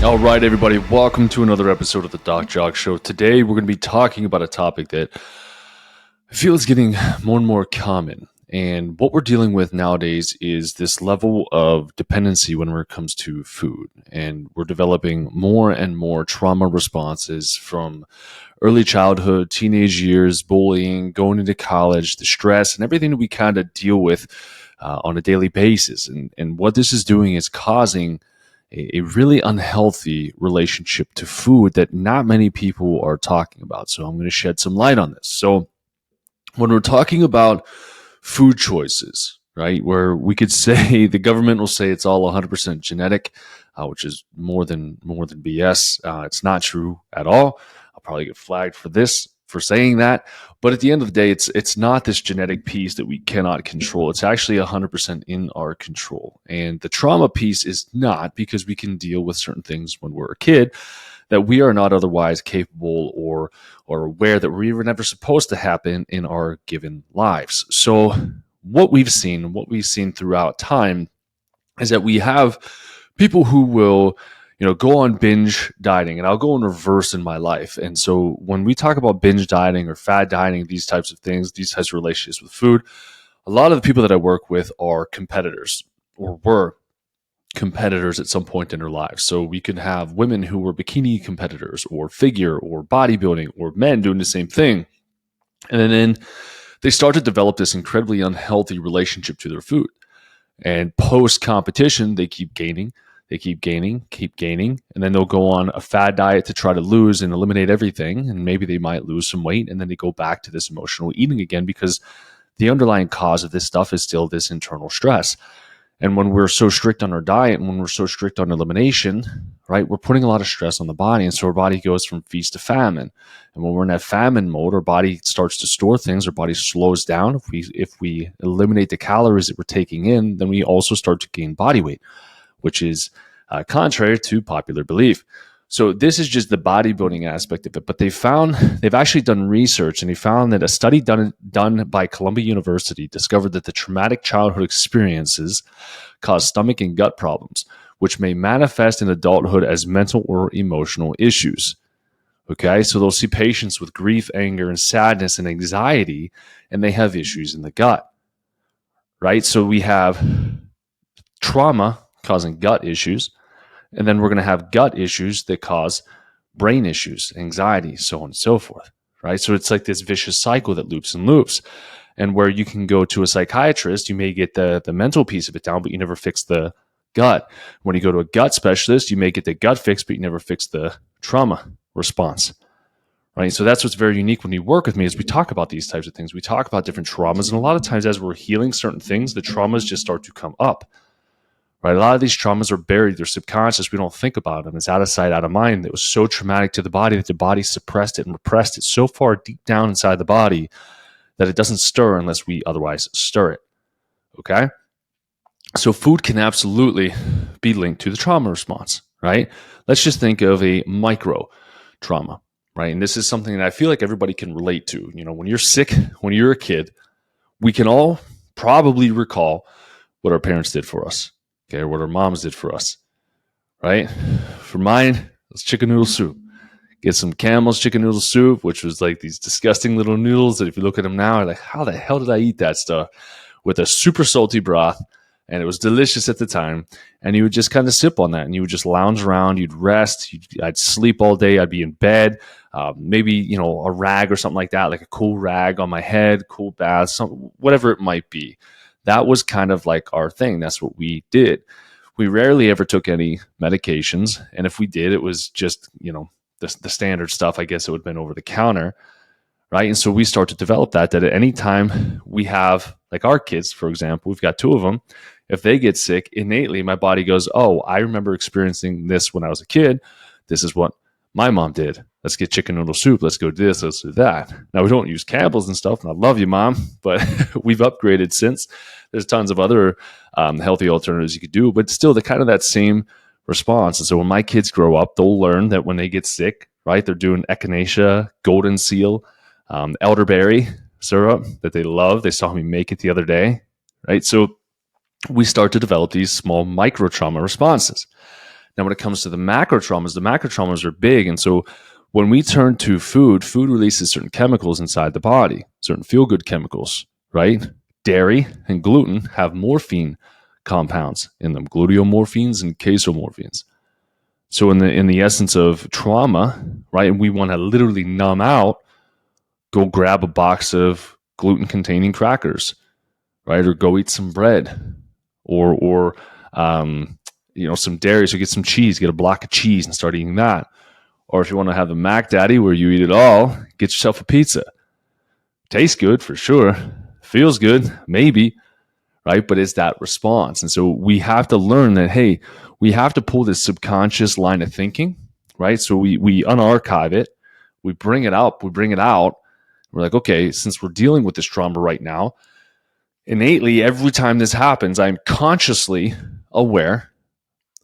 All right, everybody, welcome to another episode of the Doc Jock Show. Today, we're going to be talking about a topic that I feel is getting more and more common. And what we're dealing with nowadays is this level of dependency when it comes to food. And we're developing more and more trauma responses from early childhood, teenage years, bullying, going into college, the stress, and everything that we kind of deal with on a daily basis. And what this is doing is causing a really unhealthy relationship to food that not many people are talking about. So I'm going to shed some light on this. So when we're talking about food choices, right, where we could say the government will say it's all 100% genetic, which is more than BS. It's not true at all. I'll probably get flagged for saying that. But at the end of the day, it's not this genetic piece that we cannot control. It's actually 100% in our control. And the trauma piece is not, because we can deal with certain things when we're a kid that we are not otherwise capable or aware that we were never supposed to happen in our given lives. So what we've seen throughout time is that we have people who will go on binge dieting, and I'll go in reverse in my life. And so when we talk about binge dieting or fad dieting, these types of things, these types of relationships with food, a lot of the people that I work with are competitors or were competitors at some point in their lives. So we could have women who were bikini competitors or figure or bodybuilding, or men doing the same thing. And then they start to develop this incredibly unhealthy relationship to their food. And post competition, they keep gaining, and then they'll go on a fad diet to try to lose and eliminate everything. And maybe they might lose some weight, and then they go back to this emotional eating again, because the underlying cause of this stuff is still this internal stress. And when we're so strict on our diet and when we're so strict on elimination, right, we're putting a lot of stress on the body. And so our body goes from feast to famine. And when we're in that famine mode, our body starts to store things. Our body slows down. If we eliminate the calories that we're taking in, then we also start to gain body weight, which is contrary to popular belief. So this is just the bodybuilding aspect of it. But they've actually done research, and they found that a study done by Columbia University discovered that the traumatic childhood experiences cause stomach and gut problems, which may manifest in adulthood as mental or emotional issues. Okay, so they'll see patients with grief, anger, and sadness and anxiety, and they have issues in the gut, right? So we have trauma causing gut issues, and then we're going to have gut issues that cause brain issues, anxiety, so on and so forth, right? So it's like this vicious cycle that loops and loops. And where you can go to a psychiatrist, you may get the mental piece of it down, but you never fix the gut. When you go to a gut specialist, you may get the gut fixed, but you never fix the trauma response, right? So that's what's very unique when you work with me, is we talk about these types of things. We talk about different traumas. And a lot of times as we're healing certain things, the traumas just start to come up. Right, a lot of these traumas are buried. They're subconscious. We don't think about them. It's out of sight, out of mind. It was so traumatic to the body that the body suppressed it and repressed it so far deep down inside the body that it doesn't stir unless we otherwise stir it. Okay? So food can absolutely be linked to the trauma response, right? Let's just think of a micro trauma, right? And this is something that I feel like everybody can relate to. When you're sick, when you're a kid, we can all probably recall what our parents did for us. Okay, or what our moms did for us, right? For mine, it's chicken noodle soup. Get some Camel's chicken noodle soup, which was like these disgusting little noodles that if you look at them now, you're like, how the hell did I eat that stuff? With a super salty broth, and it was delicious at the time. And you would just kind of sip on that, and you would just lounge around. You'd rest. I'd sleep all day. I'd be in bed. Maybe a rag or something like that, like a cool rag on my head, cool bath, whatever it might be. That was kind of like our thing. That's what we did. We rarely ever took any medications. And if we did, it was just, the standard stuff. I guess it would have been over the counter, right? And so we start to develop that at any time we have, like our kids, for example, we've got two of them. If they get sick, innately, my body goes, oh, I remember experiencing this when I was a kid. This is what my mom did. Let's get chicken noodle soup. Let's go do this. Let's do that. Now, we don't use Campbell's and stuff, and I love you, Mom, but we've upgraded since. There's tons of other healthy alternatives you could do, but still that same response. And so when my kids grow up, they'll learn that when they get sick, right, they're doing echinacea, golden seal, elderberry syrup that they love. They saw me make it the other day, right? So we start to develop these small micro trauma responses. Now, when it comes to the macro traumas are big. And so when we turn to food, food releases certain chemicals inside the body, certain feel-good chemicals, right? Dairy and gluten have morphine compounds in them, gluteomorphines and casomorphines. So in the essence of trauma, right, and we want to literally numb out, go grab a box of gluten-containing crackers, right, or go eat some bread, or some dairy. So get some cheese, get a block of cheese, and start eating that. Or if you want to have the Mac Daddy where you eat it all, get yourself a pizza. Tastes good for sure, feels good maybe, right? But it's that response. And so we have to learn that, hey, we have to pull this subconscious line of thinking, right? So we unarchive it, we bring it up, we bring it out. We're like, okay, since we're dealing with this trauma right now, innately, every time this happens, I'm consciously aware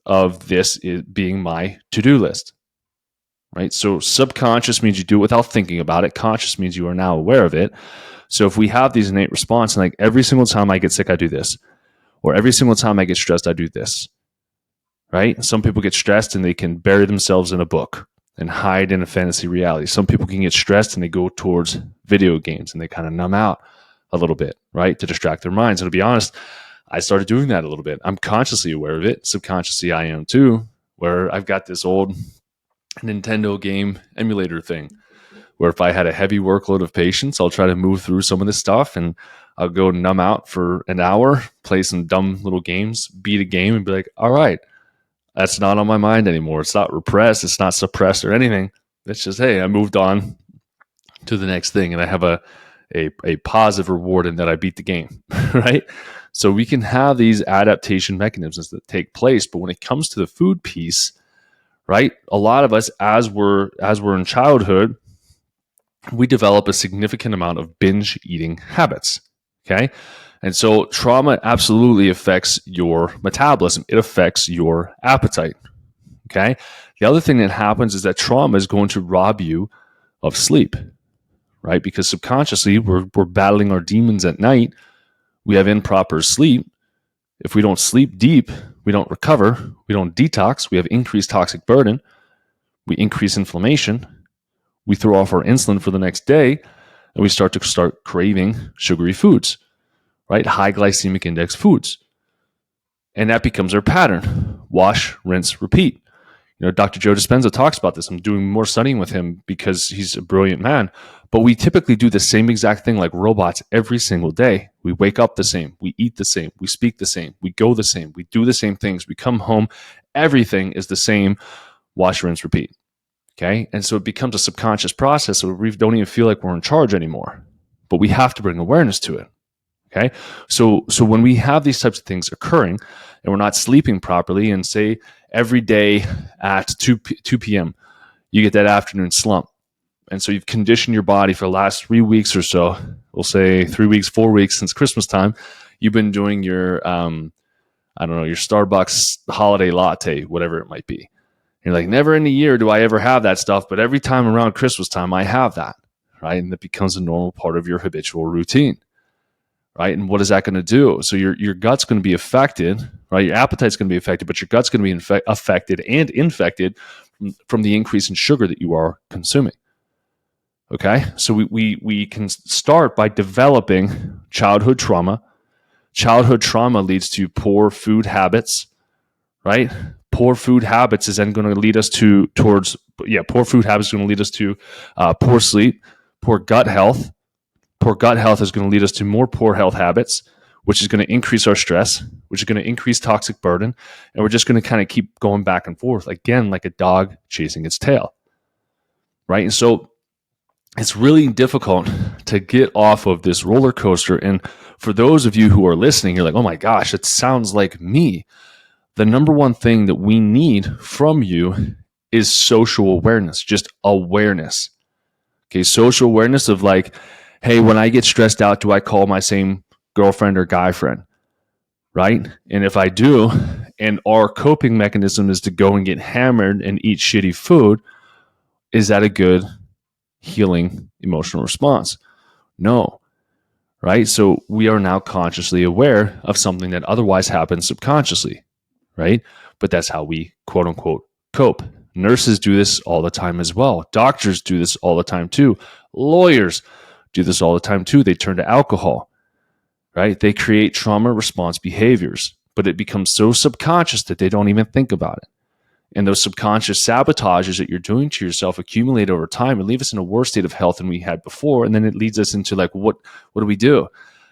of this being my to-do list, right? So subconscious means you do it without thinking about it. Conscious means you are now aware of it. So if we have these innate responses, like every single time I get sick, I do this, or every single time I get stressed, I do this, right? Some people get stressed and they can bury themselves in a book and hide in a fantasy reality. Some people can get stressed and they go towards video games and they kind of numb out a little bit, right, to distract their minds. And to be honest, I started doing that a little bit. I'm consciously aware of it. Subconsciously, I am too, where I've got this old Nintendo game emulator thing where if I had a heavy workload of patients, I'll try to move through some of this stuff and I'll go numb out for an hour, play some dumb little games, beat a game and be like, all right, that's not on my mind anymore. It's not repressed. It's not suppressed or anything. It's just, hey, I moved on to the next thing and I have a positive reward in that I beat the game, right? So we can have these adaptation mechanisms that take place. But when it comes to the food piece, right, a lot of us, as we're in childhood, we develop a significant amount of binge eating habits, okay? And so trauma absolutely affects your metabolism. It affects your appetite, okay? The other thing that happens is that trauma is going to rob you of sleep, right? Because subconsciously, we're battling our demons at night. We have improper sleep. If we don't sleep deep, we don't recover, we don't detox, we have increased toxic burden, we increase inflammation, we throw off our insulin for the next day, and we start craving sugary foods, right? High glycemic index foods. And that becomes our pattern. Wash, rinse, repeat. Dr. Joe Dispenza talks about this. I'm doing more studying with him because he's a brilliant man. But we typically do the same exact thing like robots every single day. We wake up the same. We eat the same. We speak the same. We go the same. We do the same things. We come home. Everything is the same. Wash, rinse, repeat. Okay? And so it becomes a subconscious process. So we don't even feel like we're in charge anymore. But we have to bring awareness to it. Okay? So when we have these types of things occurring and we're not sleeping properly, and say every day at 2 p.m., you get that afternoon slump. And so you've conditioned your body for the last 3 weeks or so, we'll say 3 weeks, 4 weeks since Christmas time, you've been doing your, your Starbucks holiday latte, whatever it might be. You're like, never in a year do I ever have that stuff, but every time around Christmas time, I have that, right? And that becomes a normal part of your habitual routine, right? And what is that going to do? So your gut's going to be affected, right? Your appetite's going to be affected, but your gut's going to be affected and infected from the increase in sugar that you are consuming. Okay, so we can start by developing childhood trauma. Childhood trauma leads to poor food habits, right? Poor food habits is then going to lead us poor food habits is going to lead us to poor sleep, poor gut health. Poor gut health is going to lead us to more poor health habits, which is going to increase our stress, which is going to increase toxic burden, and we're just going to kind of keep going back and forth, again, like a dog chasing its tail, right? And so it's really difficult to get off of this roller coaster. And for those of you who are listening, you're like, oh my gosh, it sounds like me. The number one thing that we need from you is social awareness, just awareness. Okay, social awareness of like, hey, when I get stressed out, do I call my same girlfriend or guy friend, right? And if I do, and our coping mechanism is to go and get hammered and eat shitty food, is that a good healing emotional response? No, right? So we are now consciously aware of something that otherwise happens subconsciously, right? but that's how we quote unquote cope. Nurses do this all the time as well. Doctors do this all the time too. Lawyers do this all the time too. They turn to alcohol, right? They create trauma response behaviors, but it becomes so subconscious that they don't even think about it. And those subconscious sabotages that you're doing to yourself accumulate over time and leave us in a worse state of health than we had before. And then it leads us into like, what do we do?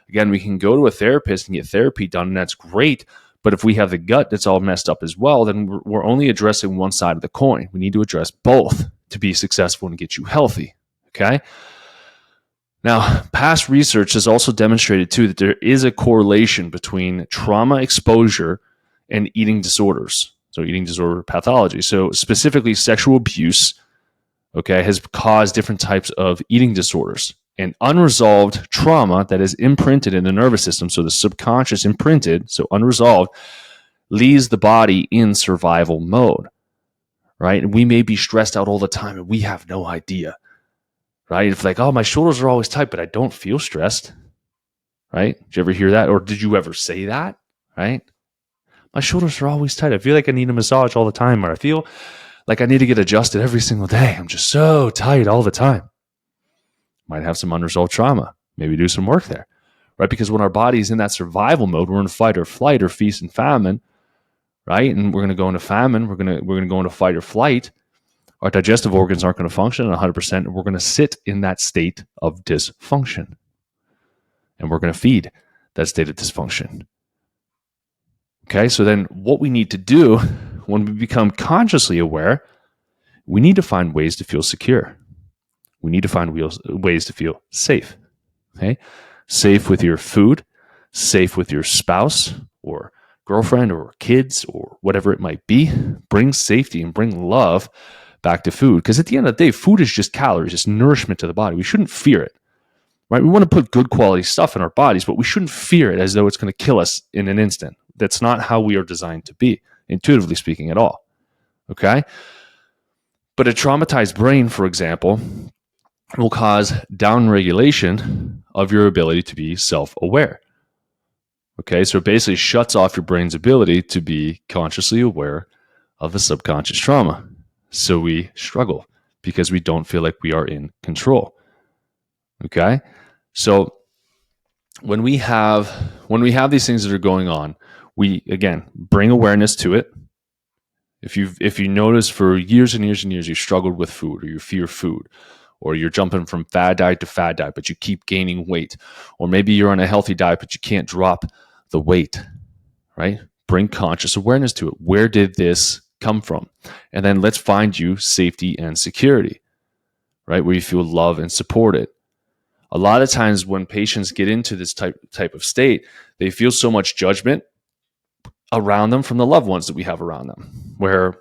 Again, we can go to a therapist and get therapy done, and that's great. But if we have the gut that's all messed up as well, then we're only addressing one side of the coin. We need to address both to be successful and get you healthy, okay? Now, past research has also demonstrated too that there is a correlation between trauma exposure and eating disorders. So eating disorder pathology. So specifically sexual abuse, okay, has caused different types of eating disorders. And unresolved trauma that is imprinted in the nervous system, so the subconscious imprinted, so unresolved, leaves the body in survival mode, right? And we may be stressed out all the time and we have no idea, right? It's like, oh, my shoulders are always tight, but I don't feel stressed, right? Did you ever hear that? Or did you ever say that, right? My shoulders are always tight. I feel like I need a massage all the time, or I feel like I need to get adjusted every single day. I'm just so tight all the time. Might have some unresolved trauma. Maybe do some work there, right? Because when our body's in that survival mode, we're in fight or flight or feast and famine, right? And we're going to go into famine. We're going to go into fight or flight. Our digestive organs aren't going to function at 100%, and we're going to sit in that state of dysfunction. And we're going to feed that state of dysfunction. Okay, so then what we need to do when we become consciously aware, we need to find ways to feel secure. We need to find ways to feel safe. Okay, safe with your food, safe with your spouse or girlfriend or kids or whatever it might be. Bring safety and bring love back to food. Because at the end of the day, food is just calories, it's nourishment to the body. We shouldn't fear it. Right? We want to put good quality stuff in our bodies, but we shouldn't fear it as though it's going to kill us in an instant. That's not how we are designed to be, intuitively speaking at all. Okay? But a traumatized brain, for example, will cause downregulation of your ability to be self-aware. Okay? So it basically shuts off your brain's ability to be consciously aware of the subconscious trauma. So we struggle because we don't feel like we are in control. Okay? So when we have these things that are going on, we again bring awareness to it. If you notice for years and years and years you struggled with food, or you fear food, or you're jumping from fad diet to fad diet, but you keep gaining weight, or maybe you're on a healthy diet but you can't drop the weight, right? Bring conscious awareness to it. Where did this come from? And then let's find you safety and security, right? Where you feel love and supported. A lot of times when patients get into this type of state, they feel so much judgment around them from the loved ones that we have around them, where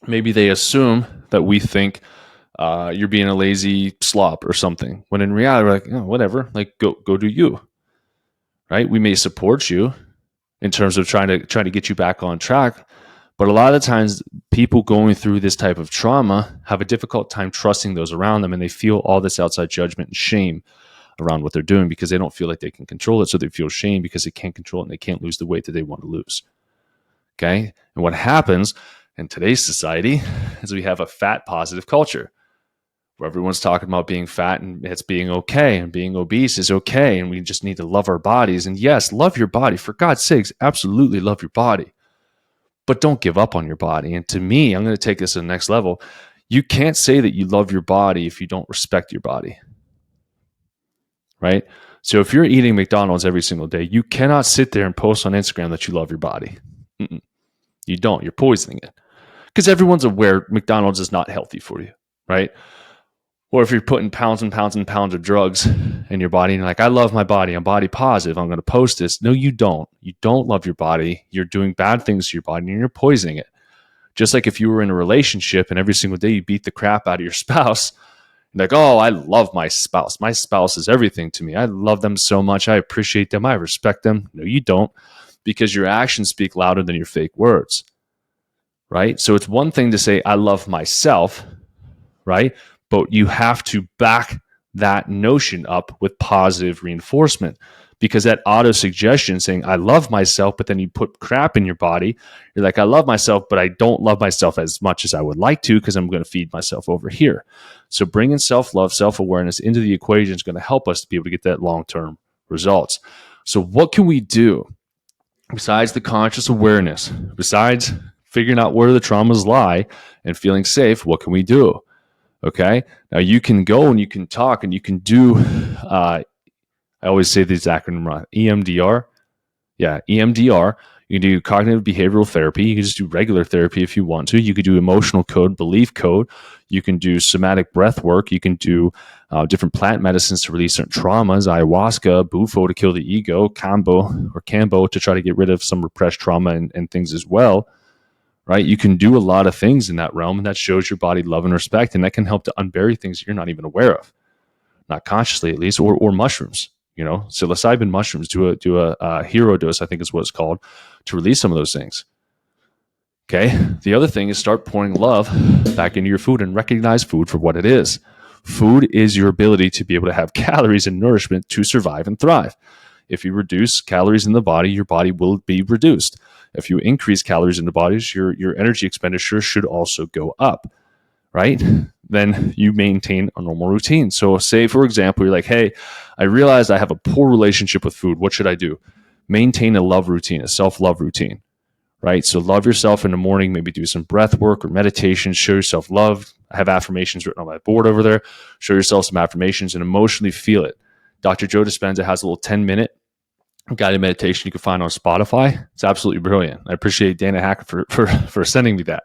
maybe they assume that we think you're being a lazy slop or something, when in reality we're like, oh, whatever, like go do you, right? We may support you in terms of trying to get you back on track, but a lot of times people going through this type of trauma have a difficult time trusting those around them, and they feel all this outside judgment and shame around what they're doing because they don't feel like they can control it. So they feel shame because they can't control it and they can't lose the weight that they want to lose. Okay. And what happens in today's society is we have a fat positive culture where everyone's talking about being fat and it's being okay, and being obese is okay. And we just need to love our bodies. And yes, love your body. For God's sakes, absolutely love your body. But don't give up on your body. And to me, I'm going to take this to the next level. You can't say that you love your body if you don't respect your body. Right? So if you're eating McDonald's every single day, you cannot sit there and post on Instagram that you love your body. You don't. You're poisoning it. Because everyone's aware McDonald's is not healthy for you, right? Or if you're putting pounds and pounds and pounds of drugs in your body and you're like, I love my body, I'm body positive, I'm going to post this. No, you don't. You don't love your body. You're doing bad things to your body and you're poisoning it. Just like if you were in a relationship and every single day you beat the crap out of your spouse, like, oh, I love my spouse. My spouse is everything to me. I love them so much. I appreciate them. I respect them. No, you don't, because your actions speak louder than your fake words, right? So it's one thing to say, I love myself, right? But you have to back that notion up with positive reinforcement, because that auto suggestion saying, I love myself, but then you put crap in your body. You're like, I love myself, but I don't love myself as much as I would like to because I'm going to feed myself over here. So bringing self-love, self-awareness into the equation is going to help us to be able to get that long-term results. So what can we do besides the conscious awareness, besides figuring out where the traumas lie and feeling safe? What can we do? Okay. Now you can go and you can talk and you can do, I always say this acronym wrong, EMDR. Yeah, EMDR. You can do cognitive behavioral therapy. You can just do regular therapy if you want to. You could do emotional code, belief code. You can do somatic breath work. You can do different plant medicines to release certain traumas, ayahuasca, bufo to kill the ego, cambo to try to get rid of some repressed trauma and things as well. Right? You can do a lot of things in that realm, and that shows your body love and respect, and that can help to unbury things you're not even aware of, not consciously at least, or mushrooms. Psilocybin mushrooms do a hero dose, I think is what it's called, to release some of those things. Okay. The other thing is start pouring love back into your food and recognize food for what it is. Food is your ability to be able to have calories and nourishment to survive and thrive. If you reduce calories in the body, your body will be reduced. If you increase calories in the body, your energy expenditure should also go up, right? Then you maintain a normal routine. So say, for example, you're like, hey, I realized I have a poor relationship with food. What should I do? Maintain a love routine, a self-love routine, right? So love yourself in the morning, maybe do some breath work or meditation, show yourself love. I have affirmations written on my board over there. Show yourself some affirmations and emotionally feel it. Dr. Joe Dispenza has a little 10-minute guided meditation you can find on Spotify. It's absolutely brilliant. I appreciate Dana Hacker for sending me that.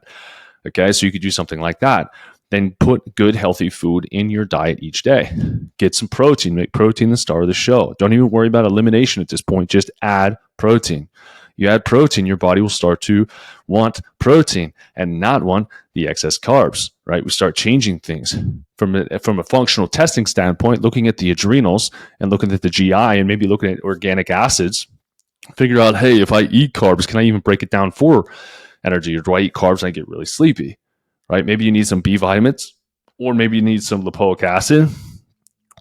Okay, so you could do something like that. Then put good, healthy food in your diet each day. Get some protein. Make protein the star of the show. Don't even worry about elimination at this point. Just add protein. You add protein, your body will start to want protein and not want the excess carbs, right? We start changing things from a functional testing standpoint, looking at the adrenals and looking at the GI and maybe looking at organic acids. Figure out, hey, if I eat carbs, can I even break it down for energy, or do I eat carbs and I get really sleepy? Right? Maybe you need some B vitamins, or maybe you need some lipoic acid.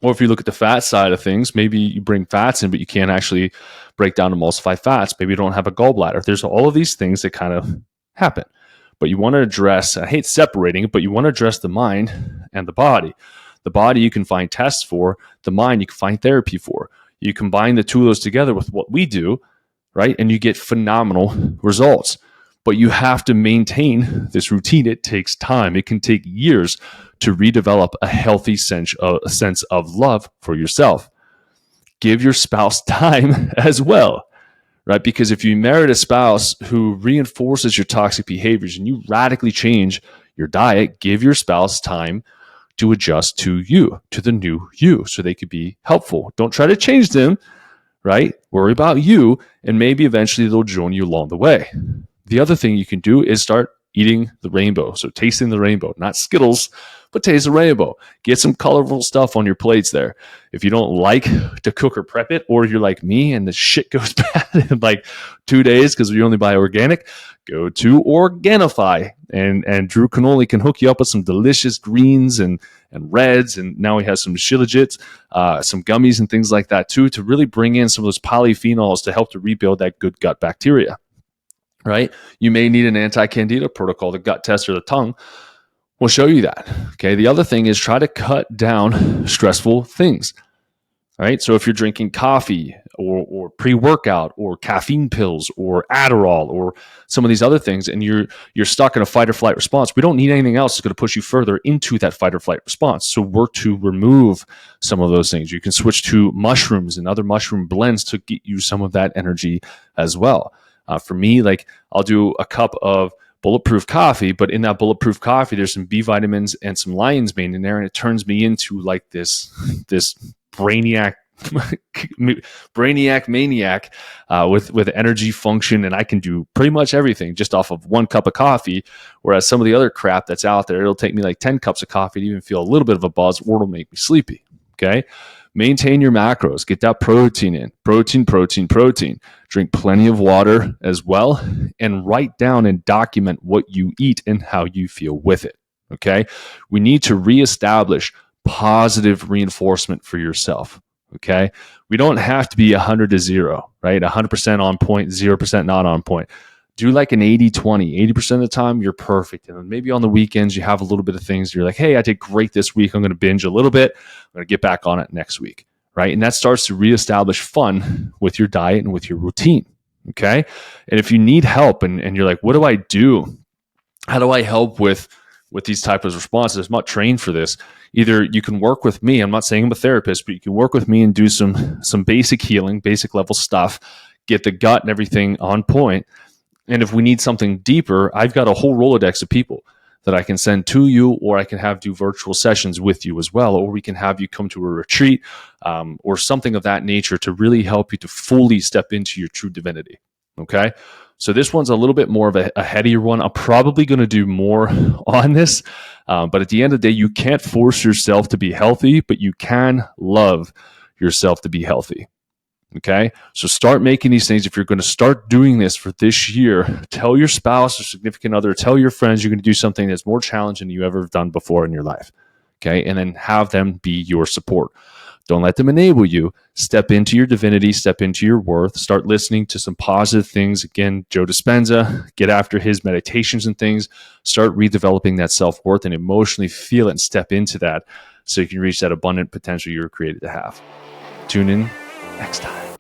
Or if you look at the fat side of things, maybe you bring fats in, but you can't actually break down emulsify fats. Maybe you don't have a gallbladder. There's all of these things that kind of happen. But you want to address, I hate separating it, but you want to address the mind and the body. The body you can find tests for, the mind you can find therapy for. You combine the two of those together with what we do, right? And you get phenomenal results. But you have to maintain this routine. It takes time. It can take years to redevelop a healthy sense of love for yourself. Give your spouse time as well, right? Because if you married a spouse who reinforces your toxic behaviors and you radically change your diet, give your spouse time to adjust to you, to the new you, so they could be helpful. Don't try to change them, right? Worry about you, and maybe eventually they'll join you along the way. The other thing you can do is start eating the rainbow. So tasting the rainbow, not Skittles, but taste the rainbow. Get some colorful stuff on your plates there. If you don't like to cook or prep it, or you're like me and the shit goes bad in like 2 days because you only buy organic, go to Organifi. And Drew Cannoli can hook you up with some delicious greens and reds. And now he has some shilajits, some gummies and things like that too, to really bring in some of those polyphenols to help to rebuild that good gut bacteria. Right? You may need an anti-candida protocol. The gut test or the tongue will show you that. Okay. The other thing is try to cut down stressful things. All right. So if you're drinking coffee or pre-workout or caffeine pills or Adderall or some of these other things, and you're stuck in a fight or flight response, we don't need anything else that's going to push you further into that fight or flight response. So work to remove some of those things. You can switch to mushrooms and other mushroom blends to get you some of that energy as well. For me, like I'll do a cup of bulletproof coffee, but in that bulletproof coffee, there's some B vitamins and some lion's mane in there, and it turns me into like this brainiac maniac with energy function, and I can do pretty much everything just off of 1 cup of coffee. Whereas some of the other crap that's out there, it'll take me like 10 cups of coffee to even feel a little bit of a buzz, or it'll make me sleepy. Okay. Maintain your macros. Get that protein in. Protein. Drink plenty of water as well. And write down and document what you eat and how you feel with it. Okay? We need to reestablish positive reinforcement for yourself. Okay. We don't have to be 100 to 0, right? 100% on point, 0% not on point. Do like an 80-20. 80% of the time, you're perfect. And then maybe on the weekends, you have a little bit of things. You're like, hey, I did great this week. I'm going to binge a little bit. I'm going to get back on it next week, right? And that starts to reestablish fun with your diet and with your routine. Okay. And if you need help and you're like, what do I do? How do I help with these types of responses? I'm not trained for this. Either you can work with me. I'm not saying I'm a therapist, but you can work with me and do some basic healing, basic level stuff, get the gut and everything on point. And if we need something deeper, I've got a whole Rolodex of people that I can send to you, or I can have do virtual sessions with you as well, or we can have you come to a retreat or something of that nature to really help you to fully step into your true divinity. Okay. So this one's a little bit more of a headier one. I'm probably going to do more on this, but at the end of the day, you can't force yourself to be healthy, but you can love yourself to be healthy. Okay. So start making these things. If you're going to start doing this for this year, tell your spouse or significant other, tell your friends you're going to do something that's more challenging than you ever have done before in your life. Okay. And then have them be your support. Don't let them enable you. Step into your divinity, step into your worth, start listening to some positive things. Again, Joe Dispenza, get after his meditations and things, start redeveloping that self-worth and emotionally feel it and step into that so you can reach that abundant potential you were created to have. Tune in next time.